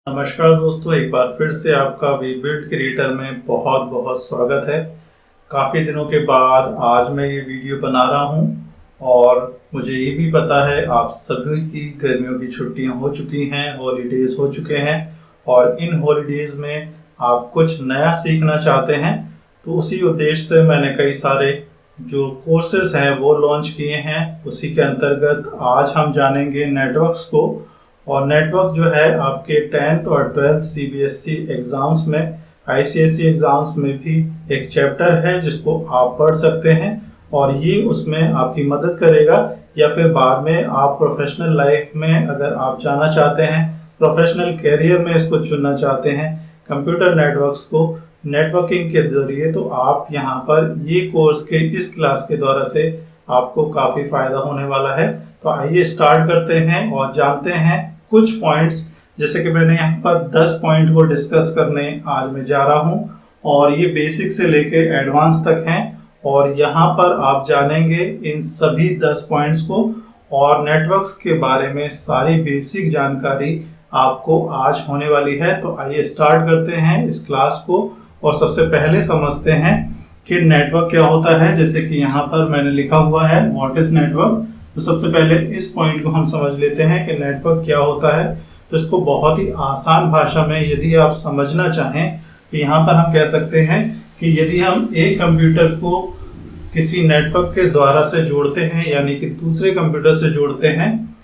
नमस्कार दोस्तों, एक बार फिर से आपका वीबिल्ड क्रिएटर में बहुत बहुत स्वागत है। काफ़ी दिनों के बाद आज मैं ये वीडियो बना रहा हूँ और मुझे ये भी पता है आप सभी की गर्मियों की छुट्टियाँ हो चुकी हैं, हॉलीडेज़ हो चुके हैं और इन हॉलीडेज़ में आप कुछ नया सीखना चाहते हैं। तो उसी उद्देश्य से मैंने कई सारे जो कोर्सेज हैं वो लॉन्च किए हैं। उसी के अंतर्गत आज हम जानेंगे नेटवर्क्स को। और नेटवर्क जो है आपके 10th और 12th CBSE एग्ज़ाम्स में, ICSE एग्ज़ाम्स में भी एक चैप्टर है जिसको आप पढ़ सकते हैं और ये उसमें आपकी मदद करेगा। या फिर बाद में आप प्रोफेशनल लाइफ में अगर आप जाना चाहते हैं, प्रोफेशनल कैरियर में इसको चुनना चाहते हैं कंप्यूटर नेटवर्क्स को नेटवर्किंग के जरिए, तो आप यहाँ पर ये कोर्स के इस क्लास के द्वारा से आपको काफ़ी फ़ायदा होने वाला है। तो आइए स्टार्ट करते हैं और जानते हैं कुछ पॉइंट्स। जैसे कि मैंने यहाँ पर 10 पॉइंट को डिस्कस करने आज मैं जा रहा हूँ और ये बेसिक से लेके एडवांस तक हैं और यहाँ पर आप जानेंगे इन सभी 10 पॉइंट्स को और नेटवर्क्स के बारे में सारी बेसिक जानकारी आपको आज होने वाली है। तो आइए स्टार्ट करते हैं इस क्लास को और सबसे पहले समझते हैं कि नेटवर्क क्या होता है। जैसे कि यहाँ पर मैंने लिखा हुआ है व्हाट इज नेटवर्क। तो सबसे पहले इस पॉइंट को हम समझ लेते हैं कि नेटवर्क क्या होता है। तो इसको बहुत ही आसान भाषा में यदि आप समझना चाहें तो यहाँ पर हम कह सकते हैं कि यदि हम एक कंप्यूटर को किसी नेटवर्क के द्वारा से जोड़ते हैं, यानी कि दूसरे कंप्यूटर से जोड़ते हैं,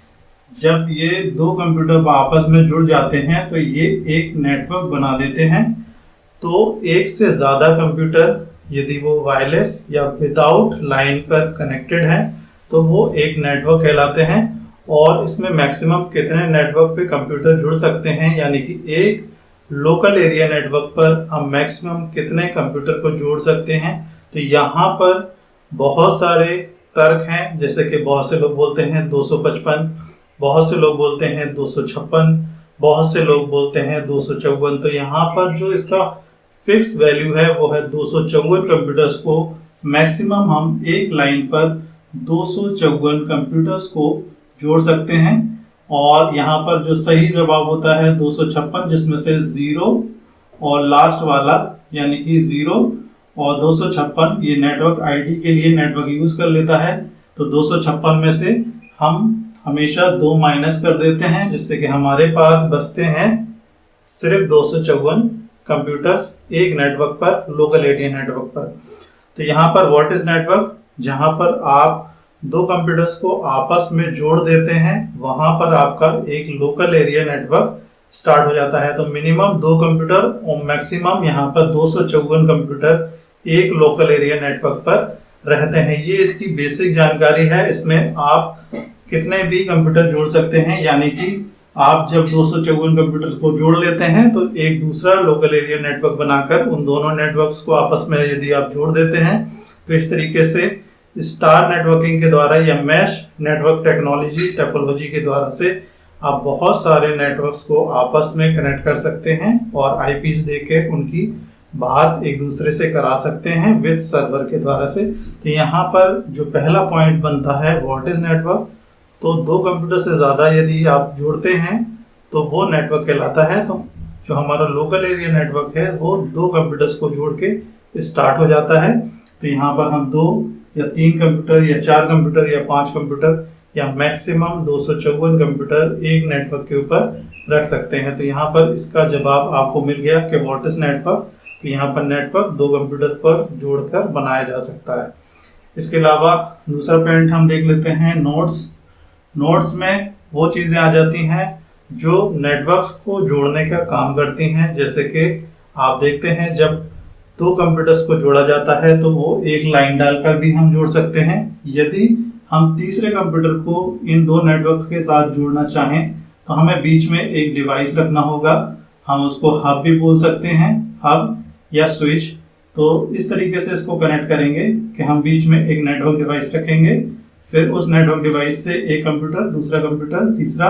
जब ये दो कंप्यूटर आपस में जुड़ जाते हैं तो ये एक नेटवर्क बना देते हैं। तो एक से ज़्यादा कंप्यूटर यदि वो वायरलेस या विदाउट लाइन पर कनेक्टेड है तो वो एक नेटवर्क कहलाते हैं। और इसमें मैक्सिमम कितने नेटवर्क पे कंप्यूटर जुड़ सकते हैं, यानी कि एक लोकल एरिया नेटवर्क पर हम मैक्सिमम कितने कंप्यूटर को जोड़ सकते हैं। तो यहाँ पर बहुत सारे तर्क हैं। जैसे कि बहुत से लोग बोलते हैं 255, बहुत से लोग बोलते हैं 256, बहुत से लोग बोलते हैं 254। तो यहाँ पर जो इसका फिक्स वैल्यू है वो है 254 कंप्यूटर्स को मैक्सिमम हम एक लाइन पर 254 कंप्यूटर्स को जोड़ सकते हैं। और यहाँ पर जो सही जवाब होता है 256, जिसमें से 0 और लास्ट वाला यानी कि 0 और 256 ये नेटवर्क आईडी के लिए नेटवर्क यूज कर लेता है। तो 256 में से हम हमेशा 2 माइनस कर देते हैं, जिससे कि हमारे पास बचते हैं सिर्फ 254 कंप्यूटर्स एक नेटवर्क पर, लोकल एरिया नेटवर्क पर। तो यहाँ पर व्हाट इज नेटवर्क, जहाँ पर आप दो कंप्यूटर्स को आपस में जोड़ देते हैं वहां पर आपका एक लोकल एरिया नेटवर्क स्टार्ट हो जाता है। तो मिनिमम 2 कंप्यूटर और मैक्सिमम यहाँ पर 254 कंप्यूटर एक लोकल एरिया नेटवर्क पर रहते हैं। ये इसकी बेसिक जानकारी है। इसमें आप कितने भी कंप्यूटर जोड़ सकते हैं, यानी कि आप जब 254 कंप्यूटर को जोड़ लेते हैं तो एक दूसरा लोकल एरिया नेटवर्क बनाकर उन दोनों नेटवर्क्स को आपस में यदि आप जोड़ देते हैं तो इस तरीके से स्टार नेटवर्किंग के द्वारा या मैश नेटवर्क टेक्नोलॉजी टोपोलॉजी के द्वारा से आप बहुत सारे नेटवर्क्स को आपस में कनेक्ट कर सकते हैं और आईपीस देके उनकी बात एक दूसरे से करा सकते हैं विद सर्वर के द्वारा से। तो यहाँ पर जो पहला पॉइंट बनता है व्हाट इज नेटवर्क। तो 2 कंप्यूटर से ज़्यादा यदि आप जोड़ते हैं तो वो नेटवर्क कहलाता है। तो जो हमारा लोकल एरिया नेटवर्क है वो 2 कंप्यूटर्स को जोड़ के स्टार्ट हो जाता है। तो यहाँ पर हम 2 या 3 कंप्यूटर या 4 कंप्यूटर या 5 कंप्यूटर या मैक्सिमम 254 कंप्यूटर एक नेटवर्क के ऊपर रख सकते हैं। तो यहाँ पर इसका जवाब आपको मिल गया कि व्हाट इज नेटवर्क। तो यहाँ पर नेटवर्क 2 कंप्यूटर पर जोड़कर बनाया जा सकता है। इसके अलावा दूसरा पॉइंट हम देख लेते हैं नोड्स। नोड्स में वो चीज़ें आ जाती हैं जो नेटवर्क्स को जोड़ने का काम करती हैं। जैसे कि आप देखते हैं जब 2 कंप्यूटर्स को जोड़ा जाता है तो वो एक लाइन डालकर भी हम जोड़ सकते हैं। यदि हम तीसरे कंप्यूटर को इन 2 नेटवर्क्स के साथ जोड़ना चाहें तो हमें बीच में एक डिवाइस रखना होगा। हम उसको हब भी बोल सकते हैं, हब या स्विच। तो इस तरीके से इसको कनेक्ट करेंगे कि हम बीच में एक नेटवर्क डिवाइस रखेंगे, फिर उस नेटवर्क डिवाइस से एक कंप्यूटर, दूसरा कंप्यूटर, तीसरा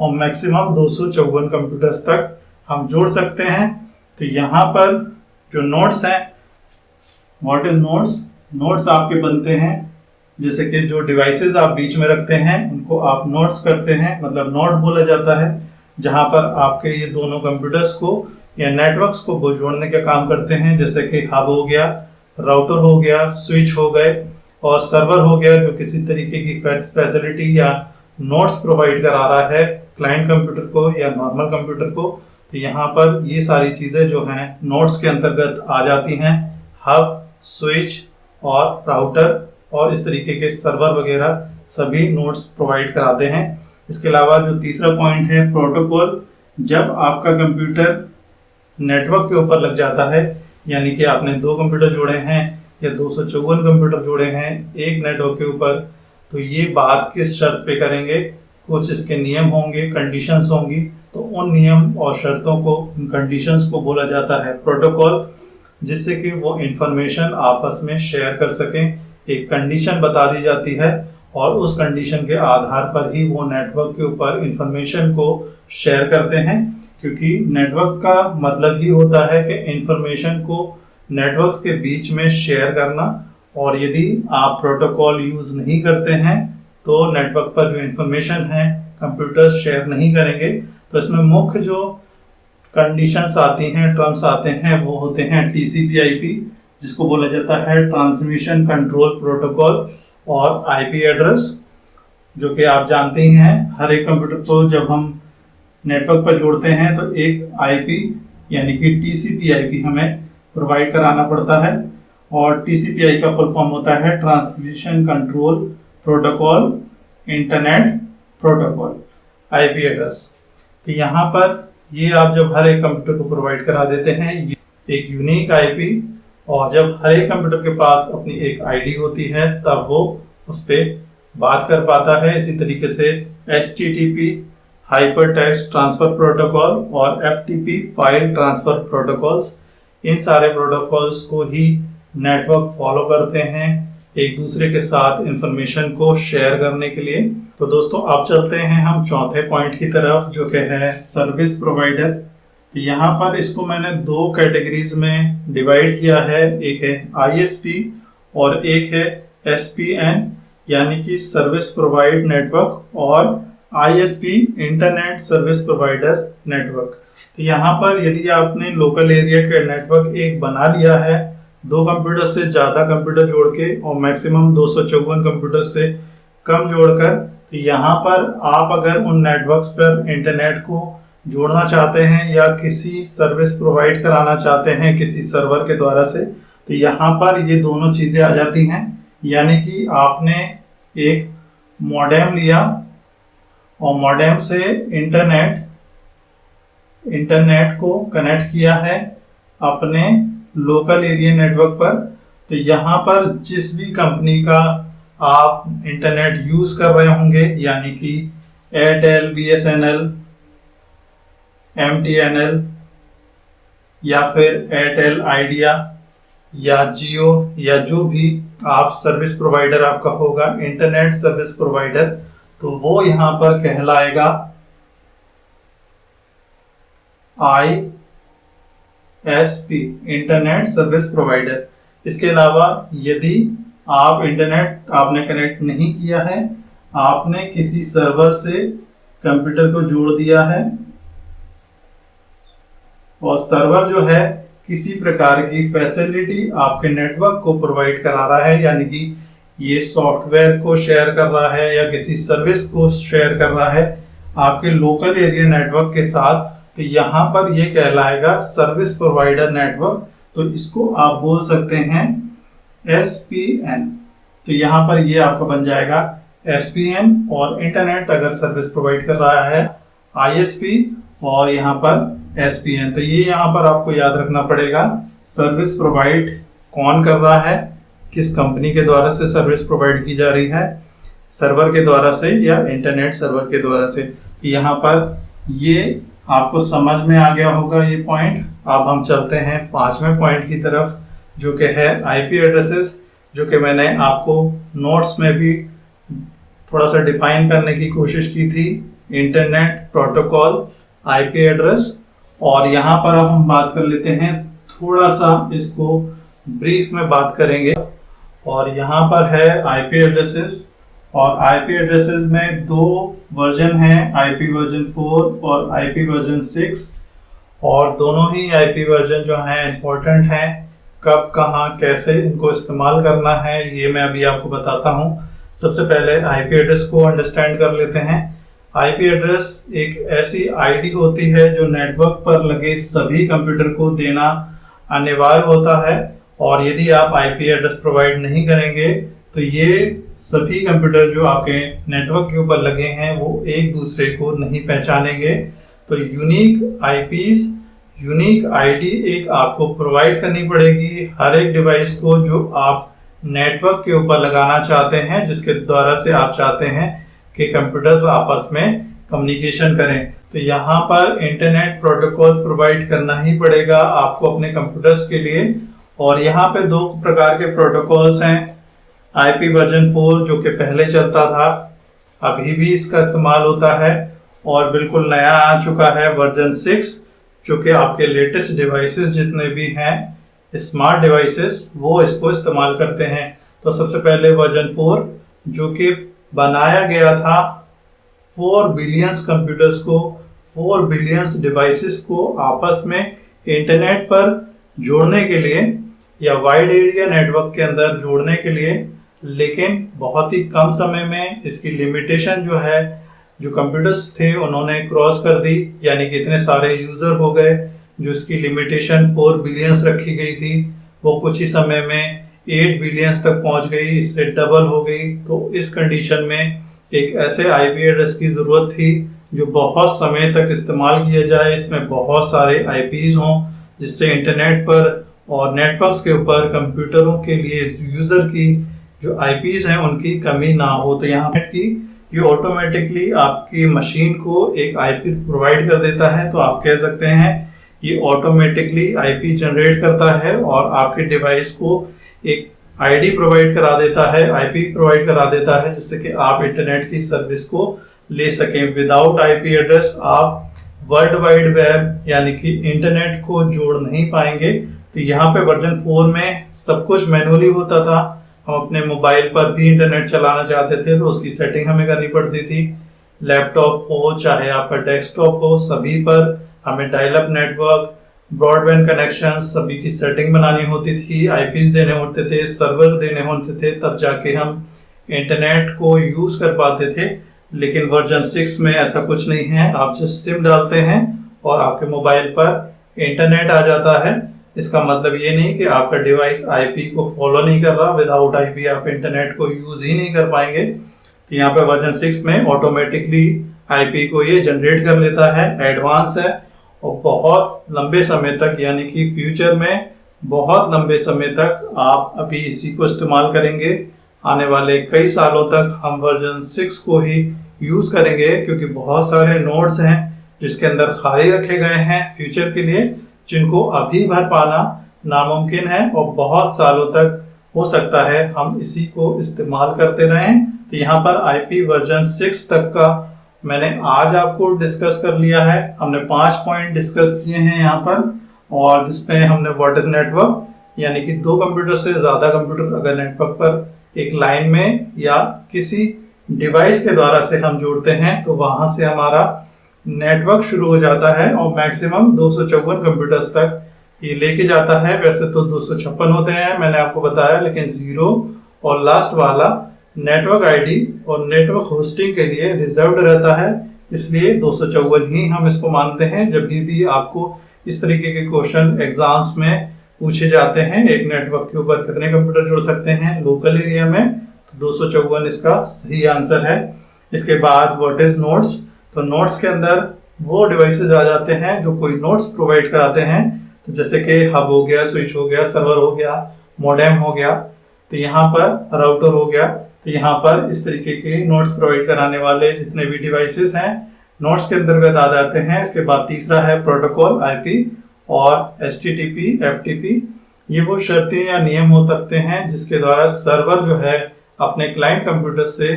और मैक्सिमम 254 कंप्यूटर्स तक हम जोड़ सकते हैं। तो यहाँ पर जो नोड्स हैं, व्हाट इज नोड्स। नोड्स आपके बनते हैं जैसे कि जो डिवाइसेस आप बीच में रखते हैं उनको आप नोड्स करते हैं, मतलब नोड बोला जाता है। जहां पर आपके ये दोनों कंप्यूटर्स को या नेटवर्क्स को वो जोड़ने का काम करते हैं, जैसे कि हब हो गया, राउटर हो गया, स्विच हो गए और सर्वर हो गया, जो किसी तरीके की फैसिलिटी या नोट्स प्रोवाइड करा रहा है क्लाइंट कंप्यूटर को या नॉर्मल कंप्यूटर को। तो यहाँ पर ये सारी चीज़ें जो हैं नोट्स के अंतर्गत आ जाती हैं, हब, स्विच और राउटर और इस तरीके के सर्वर वगैरह सभी नोट्स प्रोवाइड कराते हैं। इसके अलावा जो तीसरा पॉइंट है प्रोटोकॉल, जब आपका कंप्यूटर नेटवर्क के ऊपर लग जाता है, यानी कि आपने 2 कंप्यूटर जोड़े हैं या 254 कंप्यूटर जोड़े हैं एक नेटवर्क के ऊपर, तो ये बात किस शर्त पे करेंगे, कुछ इसके नियम होंगे, कंडीशंस होंगी। तो उन नियम और शर्तों को, उन कंडीशंस को बोला जाता है प्रोटोकॉल, जिससे कि वो इंफॉर्मेशन आपस में शेयर कर सकें। एक कंडीशन बता दी जाती है और उस कंडीशन के आधार पर ही वो नेटवर्क के ऊपर इंफॉर्मेशन को शेयर करते हैं, क्योंकि नेटवर्क का मतलब ही होता है कि इंफॉर्मेशन को नेटवर्क्स के बीच में शेयर करना। और यदि आप प्रोटोकॉल यूज नहीं करते हैं तो नेटवर्क पर जो इंफॉर्मेशन है कंप्यूटर्स शेयर नहीं करेंगे। तो इसमें मुख्य जो कंडीशंस आती हैं, टर्म्स आते हैं, वो होते हैं TCP/IP, जिसको बोला जाता है ट्रांसमिशन कंट्रोल प्रोटोकॉल, और IP एड्रेस, जो कि आप जानते ही हैं हर एक कंप्यूटर को जब हम नेटवर्क पर जोड़ते हैं तो एक IP यानी कि TCP/IP हमें प्रोवाइड कराना पड़ता है। और TCP/IP का फुल फॉर्म होता है transmission control protocol internet protocol, IP address. तो यहाँ पर ये आप जब हर एक कंप्यूटर को प्रोवाइड करा देते हैं, ये एक यूनिक IP, और जब हर एक कंप्यूटर के पास अपनी एक ID होती है तब वो उस पर बात कर पाता है। इसी तरीके से HTTP hyper text transfer protocol और FTP फाइल ट्रांसफर प्रोटोकॉल्स, इन सारे प्रोटोकॉल्स को ही नेटवर्क फॉलो करते हैं एक दूसरे के साथ इंफॉर्मेशन को शेयर करने के लिए। तो दोस्तों अब चलते हैं हम चौथे पॉइंट की तरफ, जो कि है सर्विस प्रोवाइडर। तो यहाँ पर इसको मैंने 2 कैटेगरीज में डिवाइड किया है, एक है ISP और एक है SPN, यानी कि सर्विस प्रोवाइड नेटवर्क, और ISP internet service provider network. तो यहाँ पर यदि आपने लोकल एरिया के नेटवर्क एक बना लिया है 2 कंप्यूटर से ज़्यादा कंप्यूटर जोड़ के और मैक्सिमम 254 कंप्यूटर से कम जोड़कर, तो यहाँ पर आप अगर उन नेटवर्क्स पर इंटरनेट को जोड़ना चाहते हैं या किसी सर्विस प्रोवाइड कराना चाहते हैं किसी सर्वर के द्वारा से, तो यहाँ पर ये दोनों चीज़ें आ जाती हैं। यानी कि आपने एक मॉडेम लिया और मॉडेम से इंटरनेट को कनेक्ट किया है अपने लोकल एरिया नेटवर्क पर। तो यहाँ पर जिस भी कंपनी का आप इंटरनेट यूज कर रहे होंगे, यानी कि एयरटेल, BSNL, MTNL या फिर एयरटेल आइडिया या जियो या जो भी आप सर्विस प्रोवाइडर आपका होगा इंटरनेट सर्विस प्रोवाइडर, तो वो यहाँ पर कहलाएगा ISP इंटरनेट सर्विस प्रोवाइडर। इसके अलावा यदि आप इंटरनेट आपने कनेक्ट नहीं किया है, आपने किसी सर्वर से कंप्यूटर को जोड़ दिया है और सर्वर जो है किसी प्रकार की फैसिलिटी आपके नेटवर्क को प्रोवाइड करा रहा है, यानी कि ये सॉफ्टवेयर को शेयर कर रहा है या किसी सर्विस को शेयर कर रहा है आपके लोकल एरिया नेटवर्क के साथ, तो यहाँ पर ये कहलाएगा सर्विस प्रोवाइडर नेटवर्क। तो इसको आप बोल सकते हैं SPN। तो यहाँ पर ये आपका बन जाएगा SPN, और इंटरनेट अगर सर्विस प्रोवाइड कर रहा है ISP और यहाँ पर SPN। तो ये यहाँ पर आपको याद रखना पड़ेगा सर्विस प्रोवाइड कौन कर रहा है, किस कंपनी के द्वारा से सर्विस प्रोवाइड की जा रही है, सर्वर के द्वारा से या इंटरनेट सर्वर के द्वारा से। यहाँ पर ये आपको समझ में आ गया होगा ये पॉइंट। अब हम चलते हैं 5वें पॉइंट की तरफ, जो कि है IP एड्रेसेस, जो कि मैंने आपको नोट्स में भी थोड़ा सा डिफाइन करने की कोशिश की थी। इंटरनेट प्रोटोकॉल, IP एड्रेस, और यहाँ पर अब हम बात कर लेते हैं, थोड़ा सा इसको ब्रीफ में बात करेंगे। और यहाँ पर है IP एड्रेसेस और आईपी एड्रेसेस में दो वर्जन हैं, आईपी वर्जन 4 और आईपी वर्जन 6। और दोनों ही आईपी वर्जन जो हैं इम्पोर्टेंट हैं। कब कहाँ कैसे इनको इस्तेमाल करना है ये मैं अभी आपको बताता हूँ। सबसे पहले आईपी एड्रेस को अंडरस्टैंड कर लेते हैं। आईपी एड्रेस एक ऐसी आईडी होती है जो नेटवर्क पर लगे सभी कंप्यूटर को देना अनिवार्य होता है, और यदि आप आईपी एड्रेस प्रोवाइड नहीं करेंगे तो ये सभी कंप्यूटर जो आपके नेटवर्क के ऊपर लगे हैं वो एक दूसरे को नहीं पहचानेंगे। तो यूनिक आईपीस, यूनिक आईडी एक आपको प्रोवाइड करनी पड़ेगी हर एक डिवाइस को जो आप नेटवर्क के ऊपर लगाना चाहते हैं, जिसके द्वारा से आप चाहते हैं कि कंप्यूटर्स आपस में कम्युनिकेशन करें। तो यहाँ पर इंटरनेट प्रोटोकॉल प्रोवाइड करना ही पड़ेगा आपको अपने कंप्यूटर्स के लिए। और यहाँ पे दो प्रकार के प्रोटोकॉल्स हैं। आईपी वर्जन 4 जो कि पहले चलता था, अभी भी इसका इस्तेमाल होता है, और बिल्कुल नया आ चुका है वर्जन 6 जो कि आपके लेटेस्ट डिवाइसेस जितने भी हैं स्मार्ट डिवाइसेस वो इसको इस्तेमाल करते हैं। तो सबसे पहले वर्जन 4 जो कि बनाया गया था 4 बिलियंस कंप्यूटर्स को, 4 बिलियंस डिवाइसेस को आपस में इंटरनेट पर जोड़ने के लिए या वाइड एरिया नेटवर्क के अंदर जोड़ने के लिए, लेकिन बहुत ही कम समय में इसकी लिमिटेशन जो है जो कंप्यूटर्स थे उन्होंने क्रॉस कर दी, यानी कि इतने सारे यूजर हो गए। जो इसकी लिमिटेशन 4 बिलियंस रखी गई थी वो कुछ ही समय में 8 बिलियंस तक पहुंच गई, इससे डबल हो गई। तो इस कंडीशन में एक ऐसे आईपी एड्रेस की जरूरत थी जो बहुत समय तक इस्तेमाल किया जाए, इसमें बहुत सारे आईपीज हों, जिससे इंटरनेट पर और नेटवर्क्स के ऊपर कंप्यूटरों के लिए यूजर की जो आईपीज हैं उनकी कमी ना हो। तो यहाँ की ये ऑटोमेटिकली आपकी मशीन को एक आईपी प्रोवाइड कर देता है। तो आप कह सकते हैं ये ऑटोमेटिकली आईपी जनरेट करता है और आपके डिवाइस को एक आईडी प्रोवाइड करा देता है, आईपी प्रोवाइड करा देता है, जिससे कि आप इंटरनेट की सर्विस को ले सकें। विदाउट आईपी एड्रेस आप वर्ल्ड वाइड वेब यानी कि इंटरनेट को जोड़ नहीं पाएंगे। तो यहाँ पे वर्जन 4 में सब कुछ मैनुअली होता था। हम अपने मोबाइल पर भी इंटरनेट चलाना चाहते थे तो उसकी सेटिंग हमें करनी पड़ती थी। लैपटॉप हो चाहे आपका डेस्कटॉप हो, सभी पर हमें dial up network, broadband connection सभी की सेटिंग बनानी होती थी, आईपीस देने होते थे, सर्वर देने होते थे, तब जाके हम इंटरनेट को यूज कर पाते थे। लेकिन वर्जन 6 में ऐसा कुछ नहीं है। आप जस्ट सिम डालते हैं और आपके मोबाइल पर इंटरनेट आ जाता है। इसका मतलब ये नहीं कि आपका डिवाइस आईपी को फॉलो नहीं कर रहा। विदाउट आईपी आप इंटरनेट को यूज ही नहीं कर पाएंगे। तो यहाँ पे वर्जन 6 में ऑटोमेटिकली आईपी को ये जनरेट कर लेता है, एडवांस है, और बहुत लंबे समय तक यानी कि फ्यूचर में बहुत लंबे समय तक आप अभी इसी को इस्तेमाल करेंगे। आने वाले कई सालों तक हम वर्जन 6 को ही यूज करेंगे, क्योंकि बहुत सारे नोड्स हैं जिसके अंदर खाली रखे गए हैं फ्यूचर के लिए, जिनको अभी भर पाना नामुमकिन है और बहुत सालों तक हो सकता है हम इसी को इस्तेमाल करते रहें। तो यहाँ पर आईपी वर्जन 6 तक का मैंने आज आपको डिस्कस कर लिया है। हमने 5 पॉइंट डिस्कस किए हैं यहाँ पर, और जिसमें हमने व्हाट इज नेटवर्क, यानी कि 2 कंप्यूटर से ज़्यादा कंप्यूटर अगर नेटवर्क पर एक लाइन में या किसी डिवाइस के द्वारा से हम जोड़ते हैं तो वहां से हमारा नेटवर्क शुरू हो जाता है और मैक्सिमम 254 कंप्यूटर्स तक ये लेके जाता है। वैसे तो 256 होते हैं मैंने आपको बताया, लेकिन 0 और लास्ट वाला नेटवर्क आईडी और नेटवर्क होस्टिंग के लिए रिजर्व्ड रहता है, इसलिए 254 ही हम इसको मानते हैं। जब भी आपको इस तरीके के क्वेश्चन एग्जाम्स में पूछे जाते हैं, एक नेटवर्क के ऊपर कितने कंप्यूटर जोड़ सकते हैं लोकल एरिया में, तो 254 इसका सही आंसर है। इसके बाद व्हाट इज नोड्स, तो नोड्स के अंदर वो डिवाइसेस आ जाते हैं जो कोई नोड्स प्रोवाइड कराते हैं, तो जैसे कि हब हो गया, स्विच हो गया, सर्वर हो गया, मॉडेम हो गया, तो यहाँ पर राउटर हो गया। तो यहाँ पर इस तरीके के नोड्स प्रोवाइड कराने वाले जितने भी डिवाइसेस हैं नोड्स के अंतर्गत आ जाते हैं। इसके बाद तीसरा है प्रोटोकॉल, आईपी और एचटीटीपी, एफटीपी। ये वो शर्तें या नियम हो सकते हैं जिसके द्वारा सर्वर जो है अपने क्लाइंट कंप्यूटर से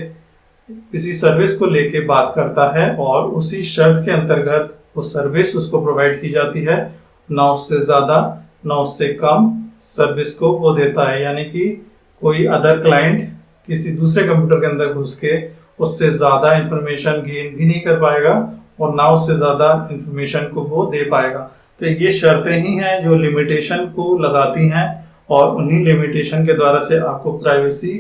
किसी सर्विस को लेके बात करता है और उसी शर्त के अंतर्गत वो सर्विस उसको प्रोवाइड की जाती है, ना उससे ज्यादा ना उससे कम सर्विस को वो देता है। यानी कि कोई अदर क्लाइंट किसी दूसरे कंप्यूटर के अंदर घुस के उससे ज़्यादा इंफॉर्मेशन गेन भी नहीं कर पाएगा और ना उससे ज़्यादा इंफॉर्मेशन को वो दे पाएगा। तो ये शर्तें ही हैं जो लिमिटेशन को लगाती हैं और उन्हीं लिमिटेशन के द्वारा से आपको प्राइवेसी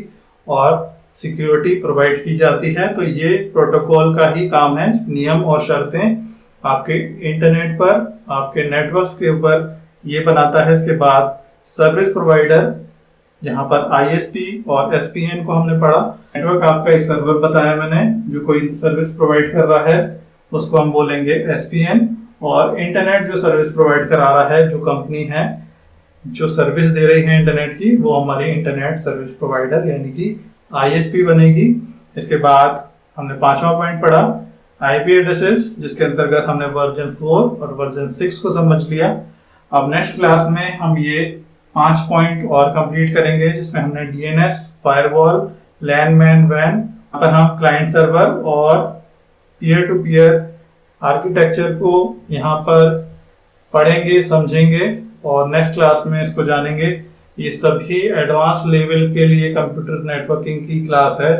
और सिक्योरिटी प्रोवाइड की जाती है। तो ये प्रोटोकॉल का ही काम है, नियम और शर्तें आपके इंटरनेट पर, आपके नेटवर्क्स के ऊपर ये बनाता है। इसके बाद सर्विस प्रोवाइडर, जहाँ पर ISP और SPN को हमने पढ़ा। नेटवर्क आपका एक सर्वर बताया मैंने, जो कोई सर्विस प्रोवाइड कर रहा है उसको हम बोलेंगे SPN। और इंटरनेट जो सर्विस प्रोवाइड करा रहा है, जो कंपनी है जो सर्विस दे रही है इंटरनेट की, वो हमारी इंटरनेट सर्विस प्रोवाइडर यानी कि ISP बनेगी। इसके बाद हमने 5वां पॉइंट पढ़ा IP एड्रेसेस, जिसके अंतर्गत हमने वर्जन 4 और वर्जन 6 को समझ लिया। अब नेक्स्ट क्लास में हम ये 5 पॉइंट और कंप्लीट करेंगे, जिसमें हमने DNS, firewall, LAN, MAN, WAN पर हम क्लाइंट सर्वर और पीयर टू पीयर आर्किटेक्चर को यहाँ पर पढ़ेंगे, समझेंगे और नेक्स्ट क्लास में इसको जानेंगे। ये सभी एडवांस लेवल के लिए कंप्यूटर नेटवर्किंग की क्लास है।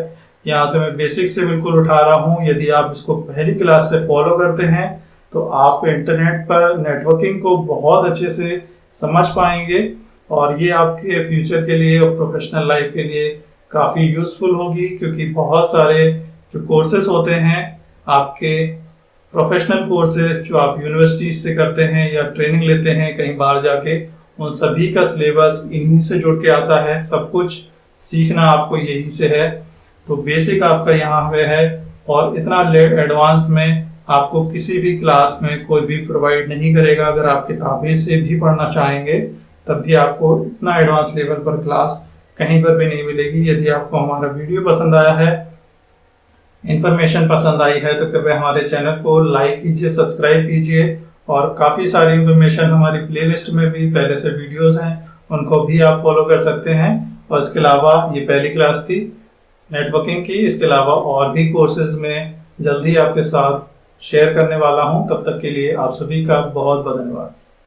यहाँ से मैं बेसिक से बिल्कुल उठा रहा हूँ। यदि आप इसको पहली क्लास से फॉलो करते हैं तो आप इंटरनेट पर नेटवर्किंग को बहुत अच्छे से समझ पाएंगे और ये आपके फ्यूचर के लिए और प्रोफेशनल लाइफ के लिए काफ़ी यूज़फुल होगी, क्योंकि बहुत सारे जो कोर्सेज होते हैं आपके प्रोफेशनल कोर्सेज जो आप यूनिवर्सिटी से करते हैं या ट्रेनिंग लेते हैं कहीं बाहर जाके, उन सभी का सिलेबस इन्हीं से जुड़ के आता है। सब कुछ सीखना आपको यहीं से है। तो बेसिक आपका यहाँ पे है और इतना लेट एडवांस में आपको किसी भी क्लास में कोई भी प्रोवाइड नहीं करेगा। अगर आप किताबें से भी पढ़ना चाहेंगे तब भी आपको इतना एडवांस लेवल पर क्लास कहीं पर भी नहीं मिलेगी। यदि आपको हमारा वीडियो पसंद आया है, इंफॉर्मेशन पसंद आई है, तो कृपया हमारे चैनल को लाइक कीजिए, सब्सक्राइब कीजिए और काफ़ी सारी इंफॉर्मेशन हमारी प्लेलिस्ट में भी पहले से वीडियोस हैं, उनको भी आप फॉलो कर सकते हैं। और इसके अलावा ये पहली क्लास थी नेटवर्किंग की। इसके अलावा और भी कोर्सेज में जल्दी आपके साथ शेयर करने वाला हूं। तब तक के लिए आप सभी का बहुत बहुत धन्यवाद।